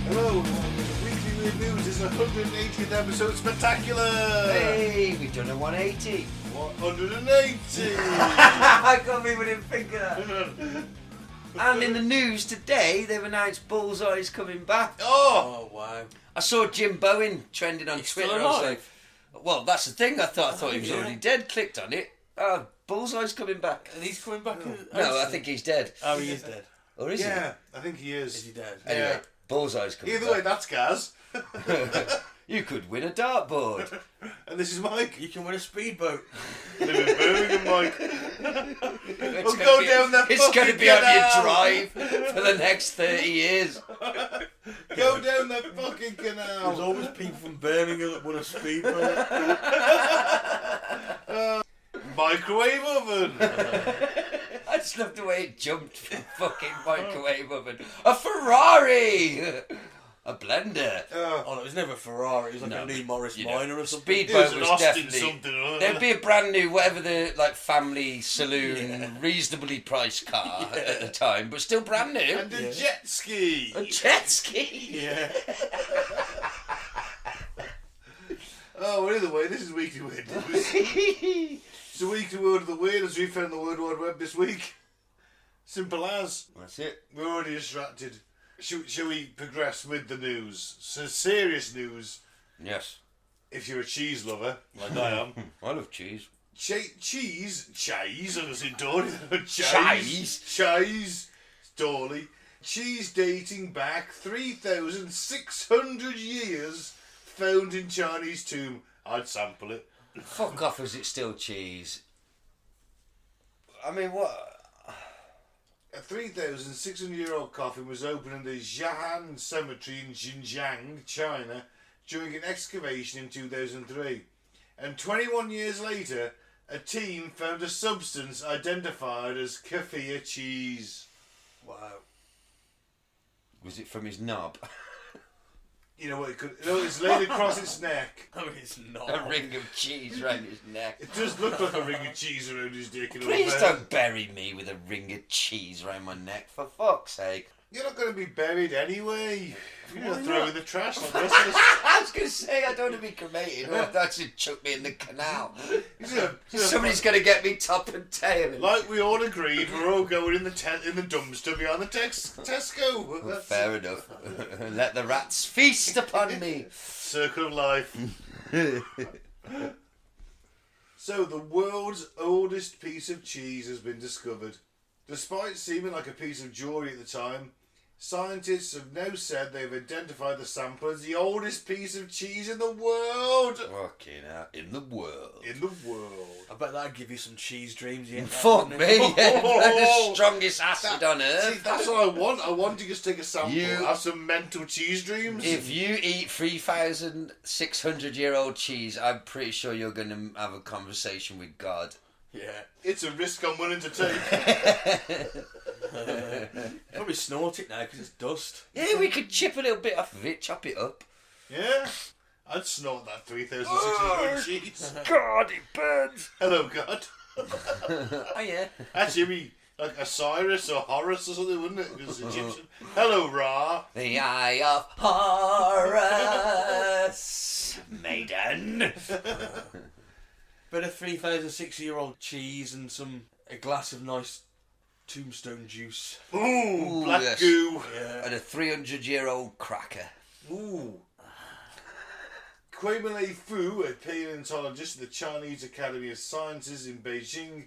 Hello, Weekly Weird News is 180th episode spectacular! Hey, we've done a 180. 180! I can't believe we didn't think of that. And in the news today, they've announced Bullseye's coming back. Oh! Wow. I saw Jim Bowen trending on He's Twitter. still I was alive? like, well, that's the thing. I thought he was yeah. already dead. Clicked on it. Oh, Bullseye's coming back. And he's coming back? No, I think he's dead. Oh, he is dead. Or is Yeah, I think he is. Is he dead? he? Anyway, Bullseye's coming Either way, back. that's Gaz. You could win a dartboard. And this is Mike. You can win a speedboat. Live in Birmingham, Mike. It's We'll gonna go be- down that It's going to fucking be on your canal. drive for the next 30 years. Go down that fucking There's canal. always people from Birmingham that won a speedboat. Microwave oven. I just love the way it jumped from fucking microwave oven. A Ferrari! A blender. Oh no, it was never a Ferrari. It was like No, a Lee Morris you know, Minor or something. It Speedboat was an was Austin definitely... something or other. There'd be a brand new, whatever the family saloon, reasonably priced car at the time, but still brand new. And a jet ski. A jet ski. Yeah. Oh, well, either way, this is Weekly Weird News. It's the weekly word of the weird as we found the World Wide Web this week. Simple as. That's it. We're already distracted. Shall we progress with the news? So serious news, Yes. if you're a cheese lover, like I am. I love cheese. Cheese, I'm going to say Dolly. Cheese? Cheese, Dolly. Cheese dating back 3,600 years, found in Chinese tomb. I'd sample it. Fuck off, is it still cheese? I mean, what? A 3,600-year-old coffin was opened in the Jiahan Cemetery in Xinjiang, China, during an excavation in 2003. And 21 years later, a team found a substance identified as kefir cheese. Wow. Was it from his knob? You know what it could... No, it's laid across its neck. I mean, it's not. A ring of cheese round his neck. It does look like a ring of cheese around his dick. Please don't bury me with a ring of cheese round my neck, for fuck's sake. You're not going to be buried anyway. You're going to throw not? in the trash like the rest of us. I was going to say, I don't want to be cremated. Or that should chuck me in the canal. Somebody's going to get me top and tail. Like we all agreed, we're all going in the dumpster behind the Tesco. That's Fair enough. Let the rats feast upon me. Circle of life. So the world's oldest piece of cheese has been discovered. Despite seeming like a piece of jewellery at the time, scientists have now said they've identified the sample as the oldest piece of cheese in the world. Fucking hell. In the world. In the world. I bet that'd give you some cheese dreams. You Fuck me. Yeah, the strongest acid on See, earth. that's what I want. I want to just take a sample, You- have some mental cheese dreams. If you eat 3,600-year-old cheese, I'm pretty sure you're going to have a conversation with God. Yeah. It's a risk I'm willing to take. Probably snort it now because it's dust. Yeah, we could chip a little bit off of it, chop it up. Yeah? I'd snort that 3,600 cheese. God, it burns. Hello, God. Oh, yeah. Actually, it'd be like Osiris or Horus or something, wouldn't it? Because it's Egyptian. Hello, Ra. The Eye of Horus, maiden. But a 3,060-year-old cheese and a glass of nice tombstone juice. Ooh, black yes. goo. Yeah. And a 300-year-old cracker. Ooh. Kwame Fu, a paleontologist at the Chinese Academy of Sciences in Beijing,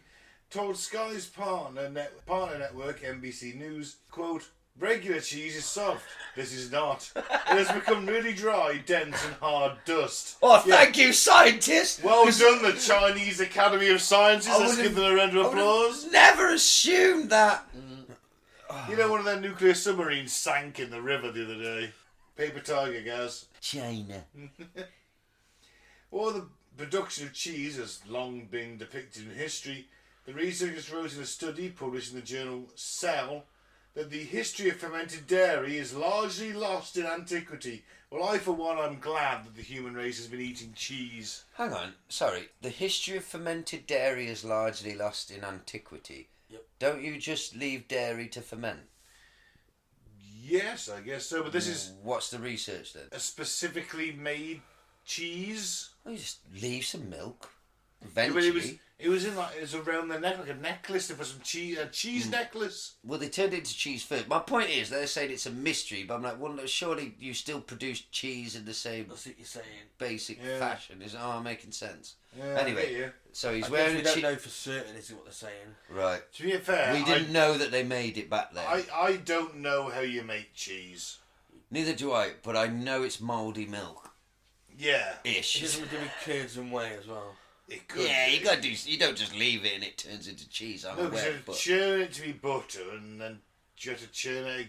told Sky's partner network NBC News, quote, "Regular cheese is soft. This is not. It has become really dry, dense and hard dust." Oh, thank you, scientist. Well done, the Chinese Academy of Sciences. I Let's would've- give them a round of applause. Never assumed that. You know, one of their nuclear submarines sank in the river the other day. Paper tiger, guys. China. Well, the production of cheese has long been depicted in history, the researchers wrote in a study published in the journal Cell that the history of fermented dairy is largely lost in antiquity. Well, I, for one, I'm glad that the human race has been eating cheese. Hang on, sorry. The history of fermented dairy is largely lost in antiquity. Yep. Don't you just leave dairy to ferment? Yes, I guess so, but this is What's the research then? a specifically made cheese. Well, you just leave some milk. Yeah, but Eventually. it was around the neck, like a necklace. There was some cheese, a cheese necklace. Well, they turned it into cheese first. My point is, they're saying it's a mystery, but I'm like, well, surely you still produce cheese in the same That's what you're saying. basic Yeah. fashion. Is making sense? Yeah, Anyway, I get you. so he's I guess wearing we a don't cheese. know for certain, is what they're saying. Right. To be fair, We didn't know that they made it back then. I don't know how you make cheese. Neither do I, but I know it's mouldy milk. Yeah, Ish. It doesn't do with curds and whey as well. it could. Yeah, be. you gotta do. You don't just leave it and it turns into cheese. I'm No, because aware, you have but to churn it to be butter, and then you have to churn it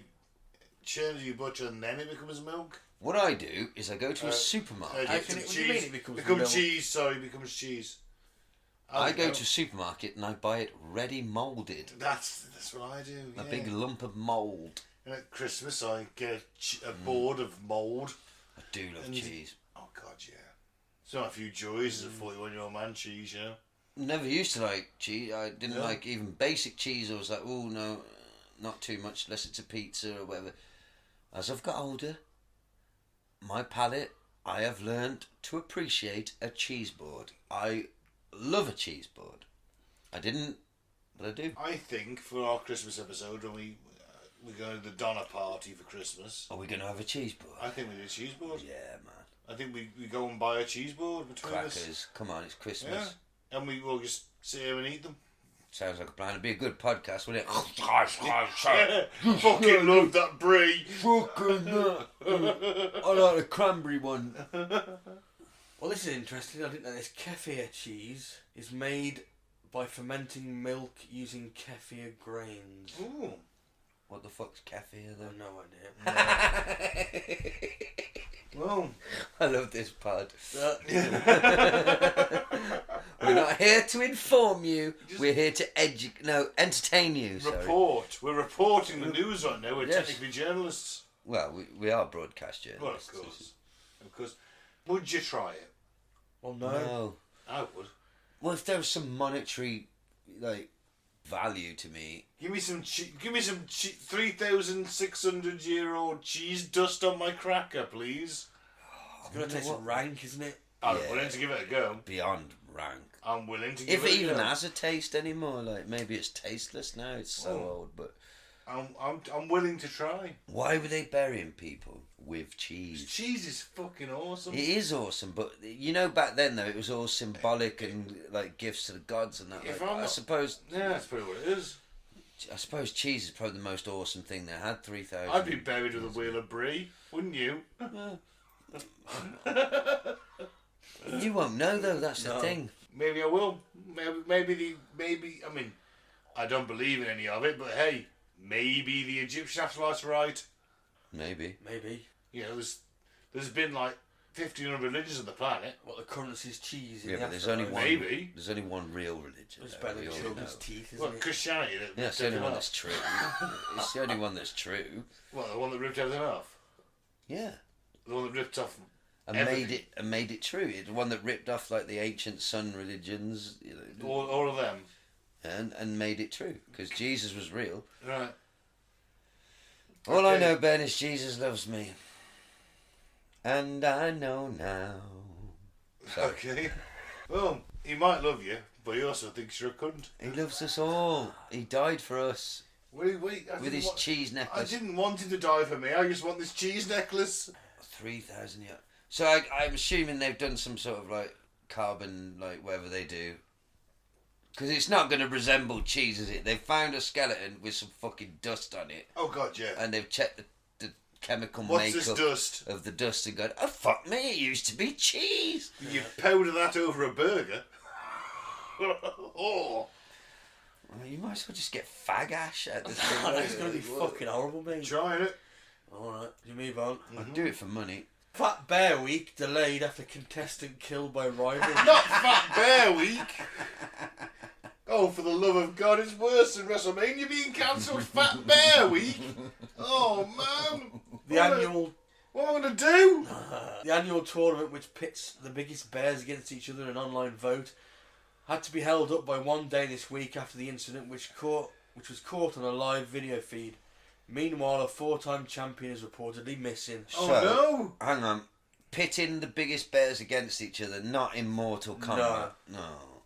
to be butter, and then it becomes milk. what I do is I go to a supermarket. How can what do you mean it becomes milk? cheese? Sorry, it becomes cheese. I go don't to a know. supermarket and I buy it ready moulded. That's what I do. A yeah. big lump of mould. And at Christmas, I get a board of mould. I do love And- cheese. Oh God, yeah. So a few joys as a 41-year-old man. Cheese, you know. Never used to like cheese. I didn't Yeah. like even basic cheese. I was like, oh no, not too much unless it's a pizza or whatever. As I've got older, my palate, I have learned to appreciate a cheese board. I love a cheese board. I didn't, but I do. I think for our Christmas episode, when we go to the Donna party for Christmas, Are we going to have a cheese board? I think we do a cheese board. Yeah, man. I think we go and buy a cheese board between us. Crackers. Come on, it's Christmas. Yeah. And we will just sit here and eat them. Sounds like a plan. It'd be a good podcast, wouldn't it? Fucking love that brie. Fucking I like the cranberry one. Well, this is interesting. I didn't know this. Kefir cheese is made by fermenting milk using kefir grains. Ooh. What the fuck's kefir I have then? no idea. Well, I love this pod. We're not here to inform you. We're here to entertain you. Sorry. report. We're reporting the news right now. We're Yes. technically journalists. Well, we are broadcast Well, journalists. of course. Of course. Would you try it? Well, no. No. I would. Well, if there was some monetary, value to me, Give me some 3,600-year-old cheese dust on my cracker, please. It's going to taste what? rank, isn't it? I'm Yeah. willing to give it a go. beyond rank. I'm willing to give If it it a even go. has a taste anymore, maybe it's tasteless now. It's so old, but I'm willing to try. why were they burying people with cheese? Cheese is fucking awesome. It is awesome, but back then though it was all symbolic and like gifts to the gods and that. If Like, I'm I not- suppose Yeah, that's pretty what it is. cheese is probably the most awesome thing they had. 3,000. I'd be buried with a wheel of brie, wouldn't you? You won't know though. That's the No. thing. Maybe I will. Maybe. I mean, I don't believe in any of it, but hey, maybe the Egyptian afterlife's right. Maybe. Maybe. You know, there's been like 1,500 religions on the planet. What the currency is cheese in Yeah, the but there's only afterlife. one. Maybe. There's only one real religion. It's though, better we than all children's know. teeth, isn't Well, it? Christianity. That Yeah, it's the only ripped one everything that's true. It's the only one that's true. off. Well, the one that ripped everything off. Yeah. The one that ripped off. And Everything. made it true. It's the one that ripped off like the ancient sun religions, All of them. and made it true because Jesus was real. Right. All I Okay. know, Ben, is Jesus loves me, and I know now. Sorry. Okay. Well, he might love you, but he also thinks you're a cunt. He loves us all. He died for us Wait. with his cheese I necklace. didn't want him to die for me. I just want this cheese necklace. 3,000 years. So I'm assuming they've done some sort of carbon, whatever they do. Because it's not going to resemble cheese, is it? They've found a skeleton with some fucking dust on it, Oh God, yeah. and they've checked the chemical What's this makeup dust? of the dust and gone, oh fuck me, it used to be cheese. You powder that over a burger. Oh. Well, you might as well just get fag ash at this Oh, thing. that's going to be fucking horrible, mate. Trying it. Alright, you move on. I'd do it for money. Fat Bear Week delayed after contestant killed by rival. Not Fat Bear Week. Oh, for the love of God, it's worse than WrestleMania being cancelled. Fat Bear Week. Oh man. What am I going to do? The annual tournament, which pits the biggest bears against each other in an online vote, had to be held up by one day this week after the incident, which was caught on a live video feed. Meanwhile, a 4-time champion is reportedly missing. Oh no! Hang on. Pitting the biggest bears against each other, not in Mortal Kombat. No.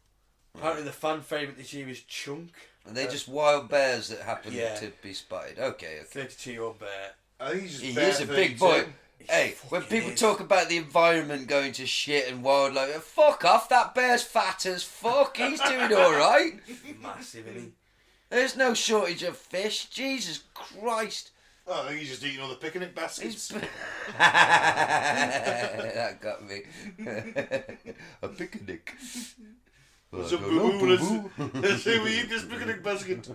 Apparently the fan favourite this year is Chunk. Are they just wild bears that happen to be spotted? Okay. 32-year-old bear. I think he's just He bear is a big 32. boy. Hey, when people talk about the environment going to shit and wildlife, fuck off, that bear's fat as fuck, he's doing alright. Massive, isn't he? There's no shortage of fish, Jesus Christ. Oh, I think he's just eating all the picnic baskets. That got me. A picnic. What's up, boo-boo? Let's say we eat this picnic basket.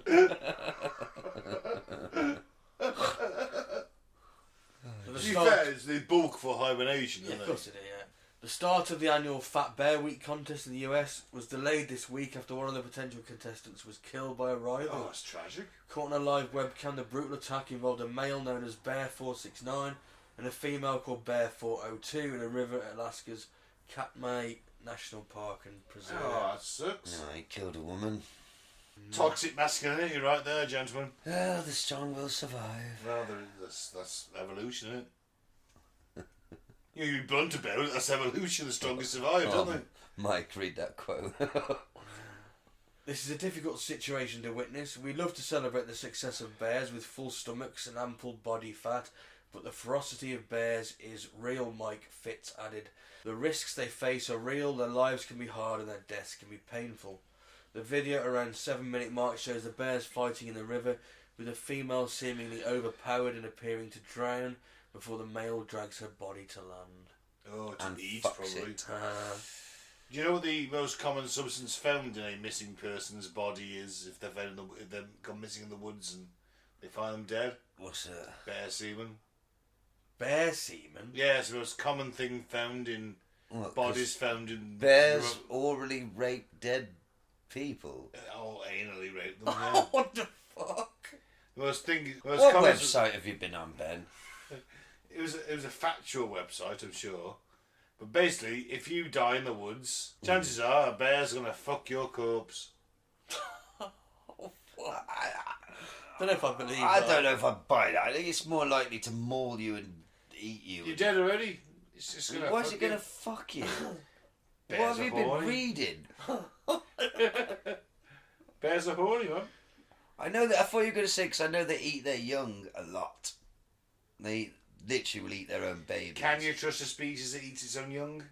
To be fair, it's the bulk for hibernation, Yeah, isn't of course it is, yeah. The start of the annual Fat Bear Week contest in the US was delayed this week after one of the potential contestants was killed by a rival. Oh, that's tragic. Caught on a live webcam, the brutal attack involved a male known as Bear 469 and a female called Bear 402 in a river at Alaska's Katmai National Park and Preserve. Oh, that sucks. No, he killed a woman. Toxic masculinity right there, gentlemen. Oh, the strong will survive. Well, that's evolution, isn't it? You're blunt about it, that's evolution, the strongest survive, don't they? Mike, read that quote. This is a difficult situation to witness. We love to celebrate the success of bears with full stomachs and ample body fat, but the ferocity of bears is real, Mike Fitz added. The risks they face are real, their lives can be hard and their deaths can be painful. The video around 7-minute mark shows the bears fighting in the river, with a female seemingly overpowered and appearing to drown before the male drags her body to land. Oh, to And eat, fucks probably. it. Do you know what the most common substance found in a missing person's body is if they're found if they've gone missing in the woods and they find them dead? What's that? Bear semen. Bear semen? Yeah, it's the most common thing found in What, bodies found in... bears orally rape dead people. Oh, anally rape them, yeah. What the fuck? The most What common... website have you been on, Ben? It was a factual website, I'm sure. But basically, if you die in the woods, chances are a bear's going to fuck your corpse. Don't know if I believe I that. don't know if I buy that. I think it's more likely to maul you and eat you. You're dead already. It's just going to Why is it going to fuck you? What have you been reading? Bears are horny, man. I know that. I thought you were going to say, because I know they eat their young a lot. They literally will eat their own babies. Can you trust a species that eats its own young?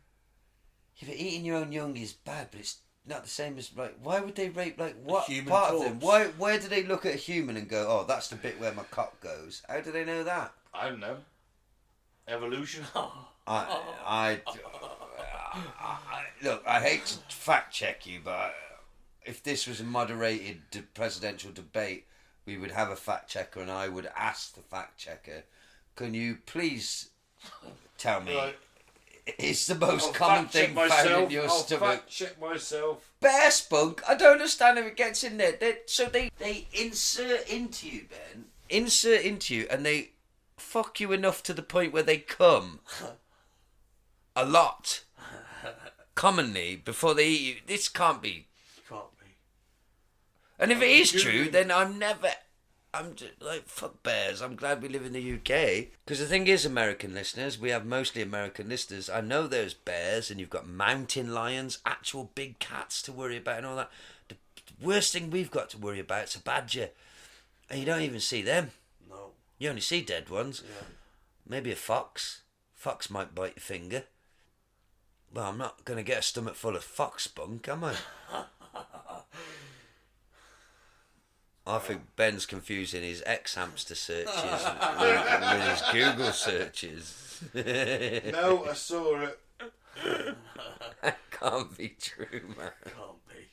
Yeah, but eating your own young is bad, but it's not the same as, like, why would they rape, like, what human part corpse. of them? Where do they look at a human and go, oh, that's the bit where my cock goes? How do they know that? I don't know. Evolution. Look, I hate to fact check you, but if this was a moderated presidential debate, we would have a fact checker and I would ask the fact checker, can you please tell me, Right. is the most I'll common fact check thing found myself. in your I'll stomach fact check myself. bear spunk? I don't understand if it gets in there. They insert into you, Ben. Insert into you and they fuck you enough to the point where they come a lot. Commonly, before they eat you. This can't be. Can't be. And if it is Good true, thing. then I'm just like, fuck bears. I'm glad we live in the UK. Because the thing is, American listeners, we have mostly American listeners. I know there's bears and you've got mountain lions, actual big cats to worry about and all that. The worst thing we've got to worry about is a badger. And you don't even see them. No. You only see dead ones. Yeah. Maybe a fox. Fox might bite your finger. Well, I'm not going to get a stomach full of fox spunk, am I? I think Ben's confusing his ex-hamster searches with his Google searches. No, I saw it. That can't be true, man. Can't be.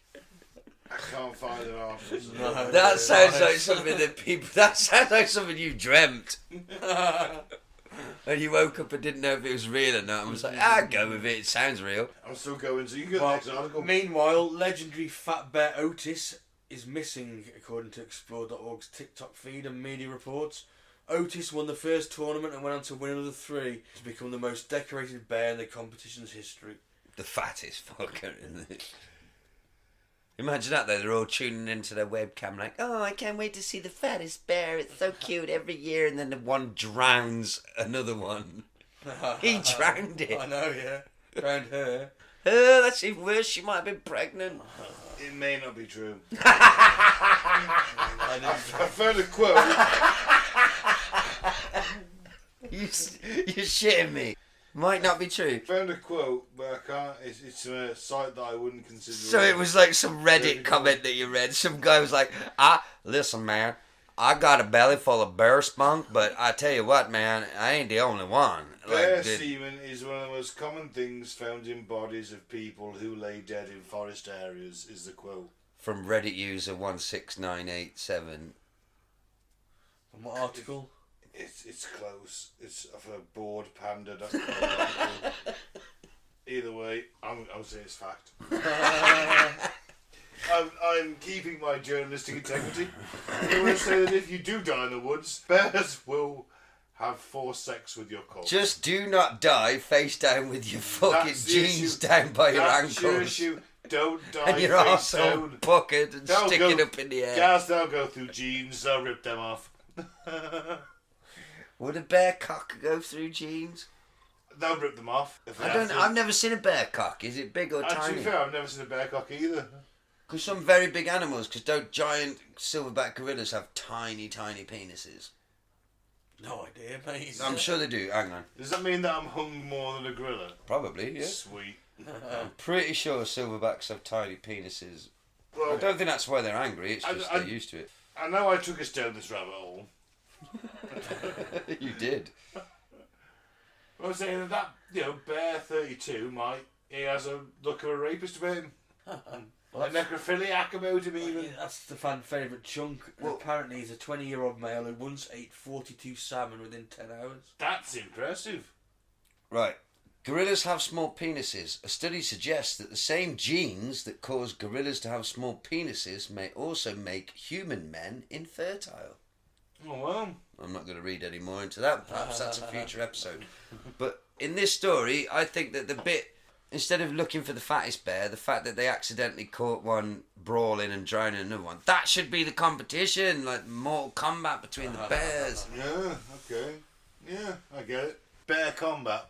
I can't find it afterwards. No. That sounds like something that people... That sounds like something you dreamt. And you woke up and didn't know if it was real or not. And was like, go with it. It sounds real. I'm still going, so you can go next article. Meanwhile, legendary fat bear Otis is missing, according to Explore.org's TikTok feed and media reports. Otis won the first tournament and went on to win another 3 to become the most decorated bear in the competition's history. The fattest fucker, isn't it? Imagine that though, they're all tuning into their webcam like, oh, I can't wait to see the fattest bear, it's so cute every year, and then the one drowns another one. He drowned it. I know, yeah. Drowned her. Oh, that's even worse, she might have been pregnant. It may not be true. I I found a quote. You're shitting me. Might not be true. Found a quote, but I can't. It's a site that I wouldn't consider. So it was like some Reddit comment that you read. Some guy was like, listen, man, I got a belly full of bear spunk, but I tell you what, man, I ain't the only one. Bear semen is one of the most common things found in bodies of people who lay dead in forest areas, is the quote. From Reddit user 16987. From what article? It's close. It's of a board panda. Either way, I'll say it's fact. I'm keeping my journalistic integrity. I want to say that if you do die in the woods, bears will have forced sex with your corpse. Just do not die face down with your fucking That's the jeans issue. down by your That's your ankles. issue. Don't die And your face arsehole down. bucketed and They'll sticking go- up in the air. Guys, they'll go through jeans. They'll rip them off. Would a bear cock go through jeans? They'll rip them off. If they I have don't. to. I've never seen a bear cock. Is it big or And to be tiny? fair, I've never seen a bear cock either. Because some very big animals, because don't giant silverback gorillas have tiny, tiny penises? No idea, mate. I'm sure they do. Hang on. Does that mean that I'm hung more than a gorilla? Probably, yeah. Sweet. I'm pretty sure silverbacks have tiny penises. Well, I don't think that's why they're angry. It's just I- they're used to it. I know I took us down this rabbit hole. You did. I was saying that, Bear 32 he has a look of a rapist about him. A necrophiliac about him even. That's the fan favourite chunk. Well- Apparently he's a 20-year-old male who once ate 42 salmon within 10 hours. That's impressive. Right. Gorillas have small penises. A study suggests that the same genes that cause gorillas to have small penises may also make human men infertile. Oh, well. I'm not going to read any more into that. Perhaps that's a future episode. But in this story, I think that the bit, instead of looking for the fattest bear, the fact that they accidentally caught one brawling and drowning another one, that should be the competition, like Mortal Kombat between the bears. Yeah, okay. Yeah, I get it. Bear combat.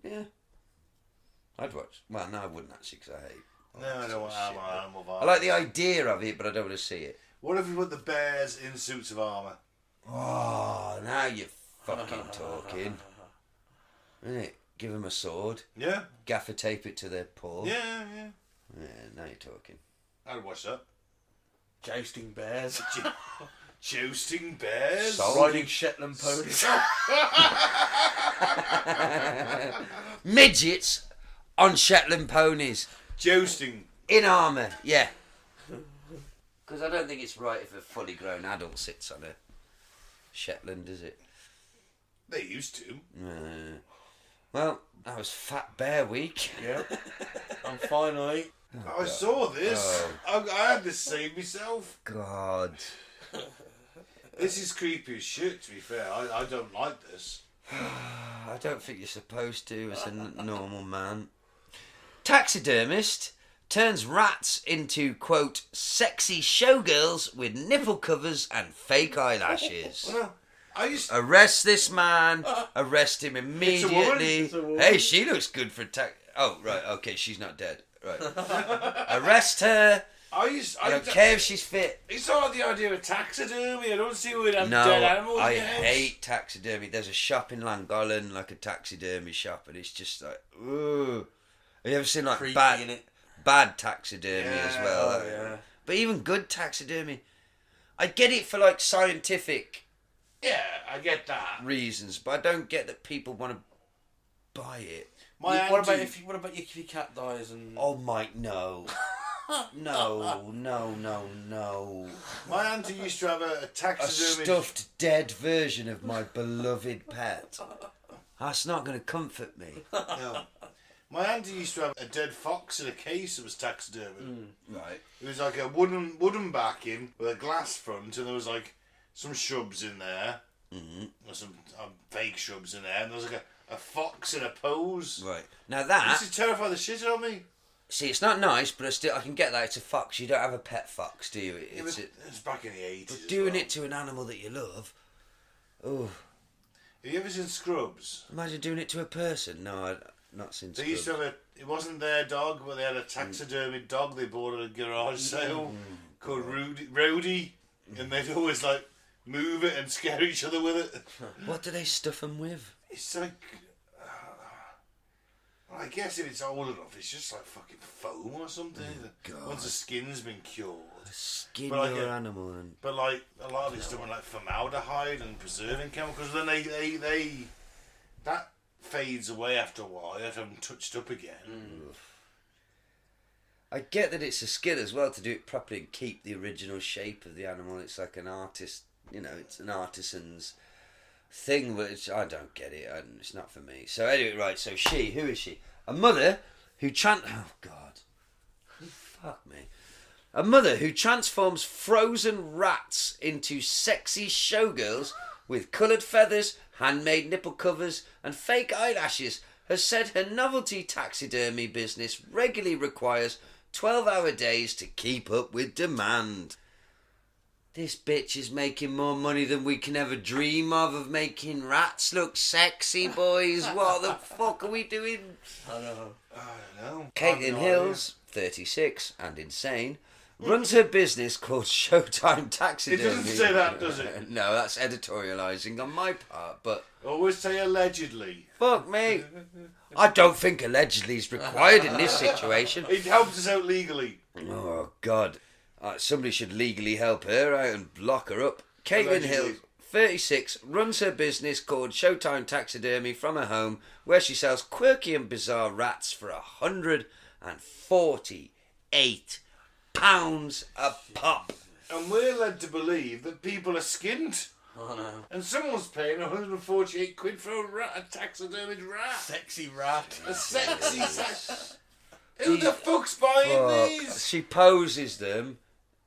Yeah. I'd watch. Well, no, I wouldn't actually, because I hate. No, I don't want animal I violence. like the idea of it, but I don't want to see it. What if we put the bears in suits of armour? Oh, now you're fucking talking. Isn't it? Give them a sword, Yeah? gaffer tape it to their paw. Yeah. Yeah, now you're talking. I'd watch that. Jousting bears. Jousting bears? Sold. Riding Shetland ponies. Midgets on Shetland ponies. Jousting. In armour, yeah. Because I don't think it's right if a fully grown adult sits on a Shetland, is it? They used to. Well, that was Fat Bear Week. Yeah. And finally, I saw this. Oh. I had this same myself. God. This is creepy as shit, to be fair. I don't like this. I don't think you're supposed to as a normal man. Taxidermist turns rats into, quote, sexy showgirls with nipple covers and fake eyelashes. Well, I used to... Arrest this man. Arrest him immediately. It's a woman. Hey, she looks good for Oh, right. Okay, she's not dead. Right. Arrest her. I don't care if she's fit. It's all the idea of taxidermy. I don't see where we'd have No, dead animals I in your house. hate taxidermy. There's a shop in Llangollen, like a taxidermy shop, and it's just like, ooh. Have you ever seen like creepy, bad innit? bad taxidermy as Yeah, well? Oh, like, yeah. But even good taxidermy, I get it for like scientific Yeah, I get that. reasons, but I don't get that people want to buy it. My What about auntie- if your cat dies and Oh, Mike, no. No. My auntie used to have a A taxidermy... stuffed dead version of my beloved pet. That's not going to comfort me. No. My auntie used to have a dead fox in a case that was taxidermied. Right. It was like a wooden backing with a glass front, and there was like some shrubs in there. Or some fake shrubs in there, and there was like a fox in a pose. Right. Now This that... used to terrify the shit out of me. See, it's not nice, but I can get that. It's a fox. You don't have a pet fox, do you? It was back in the 80s. But doing it to an animal that you love... Oh. Have you ever seen Scrubs? Imagine doing it to a person. No, not since... They used to have it wasn't their dog, but they had a taxidermied dog they bought at a garage sale called Rowdy, and they'd always like move it and scare each other with it. What do they stuff them with? It's like, well, I guess if it's old enough, it's just like fucking foam or something. God. Once the skin's been cured. Skin But like your animal and... But like a lot of it's done with like formaldehyde and preserving chemicals. Then they that fades away after a while. You have to have them touched up again. I get that it's a skill as well to do it properly and keep the original shape of the animal. It's like an artist, it's an artisan's thing, but I don't get it. It's not for me. So anyway, right, so who is she? A mother who oh God. Fuck me. A mother who transforms frozen rats into sexy showgirls with coloured feathers, handmade nipple covers and fake eyelashes has said her novelty taxidermy business regularly requires 12-hour days to keep up with demand. This bitch is making more money than we can ever dream of making rats look sexy, boys. What the fuck are we doing? I don't know. Caitlin Hills, 36 and insane, runs her business called Showtime Taxidermy. It doesn't say that, does it? No, that's editorialising on my part, but... Always say allegedly. Fuck me. I don't think allegedly is required in this situation. It helps us out legally. Oh, God. Somebody should legally help her out and lock her up. Caitlin Hill, 36, runs her business called Showtime Taxidermy from her home, where she sells quirky and bizarre rats for £148 a pop. And we're led to believe that people are skinned. Oh no. And someone's paying 148 quid for a taxidermied rat. Sexy rat. A sexy Who the fuck's buying these? She poses them.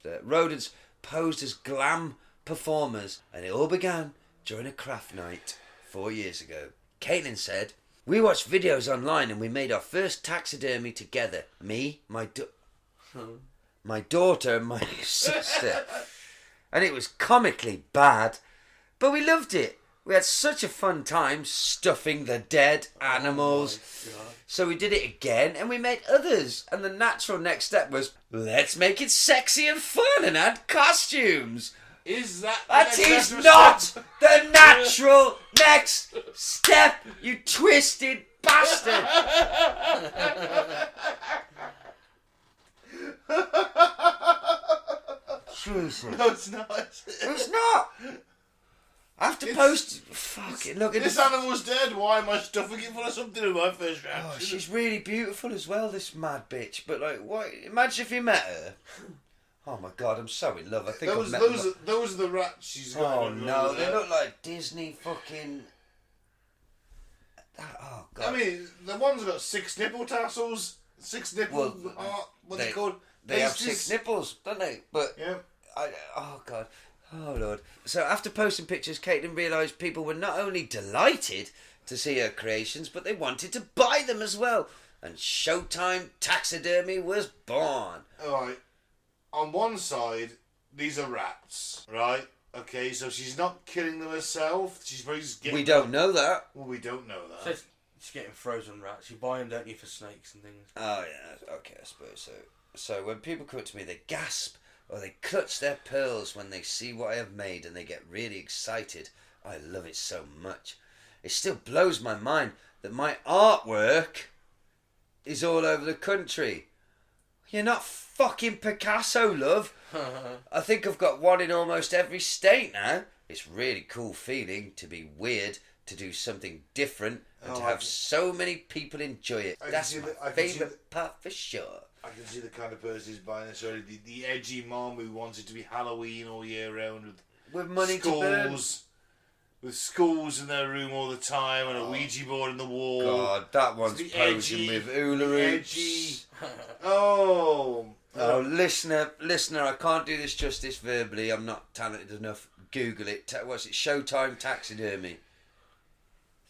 The rodents posed as glam performers, and it all began during a craft night 4 years ago. Caitlin said, "We watched videos online and we made our first taxidermy together. Me, my daughter and my sister. And it was comically bad, but we loved it. We had such a fun time stuffing the dead animals. So we did it again and we made others. And the natural next step was, let's make it sexy and fun and add costumes. Is that Is not the natural next step, you twisted bastard." Jesus. No, it's not. It's not. I have to post... Fuck it, look at this animal's dead. Why am I stuffing it full of something in my first reaction? Oh, she's really beautiful as well, this mad bitch. But like, what? Imagine if you met her. Oh my God, I'm so in love. I think I've met those are the rats she's got. Oh no, they look like Disney fucking... Oh God. I mean, the one's got 6 nipple tassels. 6 nipple... what they called? They have 6 nipples, don't they? But... Yeah. Oh God. Oh Lord. So after posting pictures, Caitlin realised people were not only delighted to see her creations, but they wanted to buy them as well. And Showtime Taxidermy was born. Alright. On one side, these are rats, right? Okay, so she's not killing them herself. She's probably just getting... We don't know that. Well, we don't know that. So it's getting frozen rats. You buy them, don't you, for snakes and things? Oh yeah, okay, I suppose so. So when people come up to me, they gasp or they clutch their pearls when they see what I have made and they get really excited. I love it so much. It still blows my mind that my artwork is all over the country. You're not fucking Picasso, love. I think I've got one in almost every state now. It's really cool feeling to be weird, to do something different, and to have so many people enjoy it. That's my favourite part for sure. I can see the kind of person who's buying this already. The edgy mom who wants it to be Halloween all year round with money to burn. with schools in their room all the time and a Ouija board in the wall. God, that one's The posing edgy, with hula the hoops. edgy. Oh. Oh, listener, I can't do this justice verbally. I'm not talented enough. Google it. What's it? Showtime taxidermy.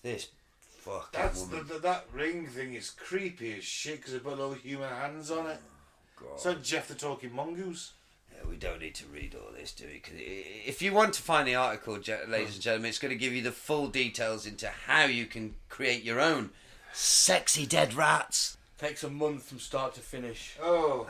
This fucking woman. That ring thing is creepy as shit because they put little human hands on it. God. It's like Jeff the Talking Mongoose. Yeah, we don't need to read all this, do we? 'Cause if you want to find the article, ladies and gentlemen, it's going to give you the full details into how you can create your own sexy dead rats. Takes a month from start to finish. Oh.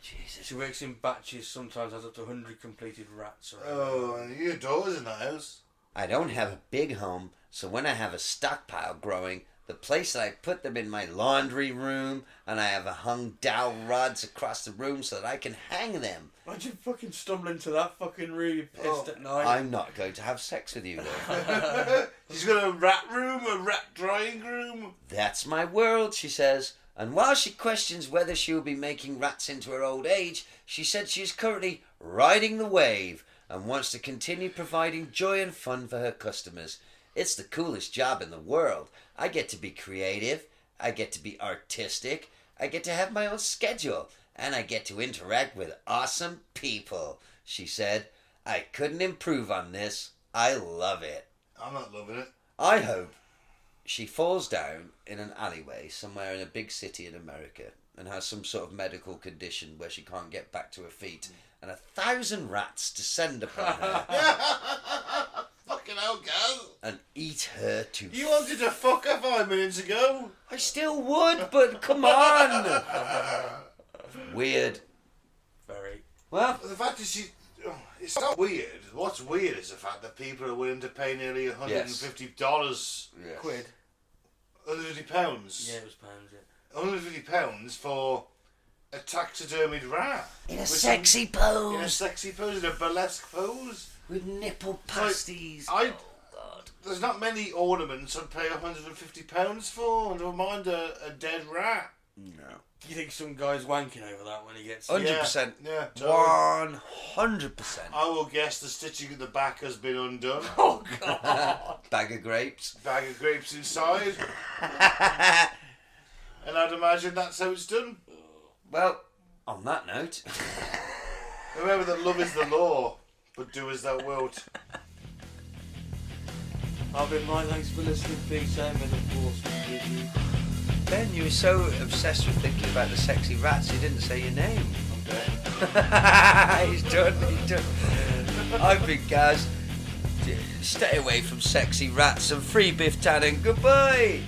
Jesus. She works in batches, sometimes has up to 100 completed rats around. Oh, and your daughter's in the house. I don't have a big home, so when I have a stockpile growing, the place that I put them in my laundry room, and I have a hung dowel rods across the room so that I can hang them. Imagine fucking stumbling to that fucking room, you're pissed at night. I'm not going to have sex with you, though. She's got a rat room, a rat drying room. That's my world, she says. And while she questions whether she will be making rats into her old age, she said she is currently riding the wave and wants to continue providing joy and fun for her customers. It's the coolest job in the world. I get to be creative, I get to be artistic, I get to have my own schedule, and I get to interact with awesome people, she said. I couldn't improve on this. I love it. I'm not loving it. I hope she falls down in an alleyway somewhere in a big city in America and has some sort of medical condition where she can't get back to her feet and 1,000 rats descend upon her Fucking hell, girl. and eat her to You wanted to fuck her 5 minutes ago. I still would, but come on. Weird. Very. Well, The fact is, it's not weird. What's weird is the fact that people are willing to pay nearly $150. yes. Quid. £150. Yeah, it was pounds, yeah. £150 for a taxidermied rat. In a With sexy In a pose. sexy pose, in a burlesque pose. With nipple It's like, pasties. I- Oh, God. There's not many ornaments I'd pay £150 for, never mind a dead rat. No. You think some guy's wanking over that when he gets 100%. Yeah, totally. 100%. I will guess the stitching at the back has been undone. Oh, God. Bag of grapes. Bag of grapes inside. And I'd imagine that's how it's done. Well, on that note. Remember that love is the law, but do as thou wilt. I've been Mike, thanks for listening. Peace out, and of course, with you. Ben, you were so obsessed with thinking about the sexy rats, you didn't say your name. Okay. He's done. I've been Gaz. Stay away from sexy rats and free Biff Tannen. Goodbye.